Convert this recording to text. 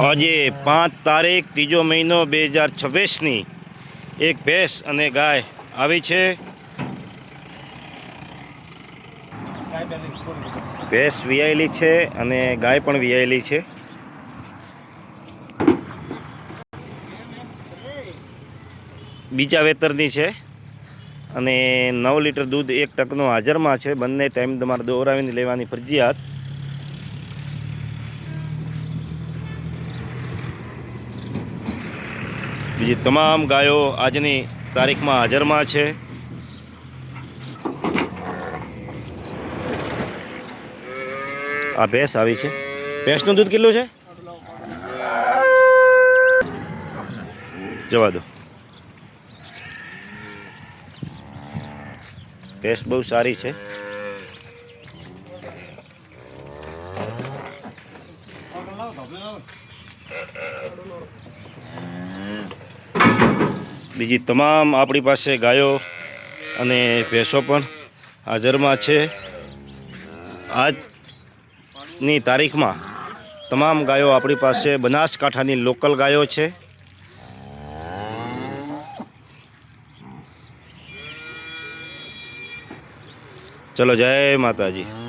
આજે 5 તારીખ 3જો મહિનો 2026ની એક ભેંસ અને ગાય આવી છે। ભેંસ વિયાયેલી છે અને ગાય પણ વિયાયેલી છે। બીજા વેતરની છે અને 9 લીટર દૂધ 1 ટકનો હાજરમાં છે। બંને ટાઈમ તમારે દોરાવીને લેવાની ફરજિયાત। બીજી તમામ ગાયો આજની તારીખમાં હાજરમાં છે। આ ભેંસ આવી છે। ભેંસનું દૂધ કેટલું છે? જવા દો। ભેંસ બહુ સારી છે। બીજી તમામ આપણી પાસે ગાયો અને ભેંસો પણ હાજરમાં છે। આજની તારીખમાં તમામ ગાયો આપણી પાસે બનાસકાંઠાની લોકલ ગાયો છે। ચલો, જય માતાજી।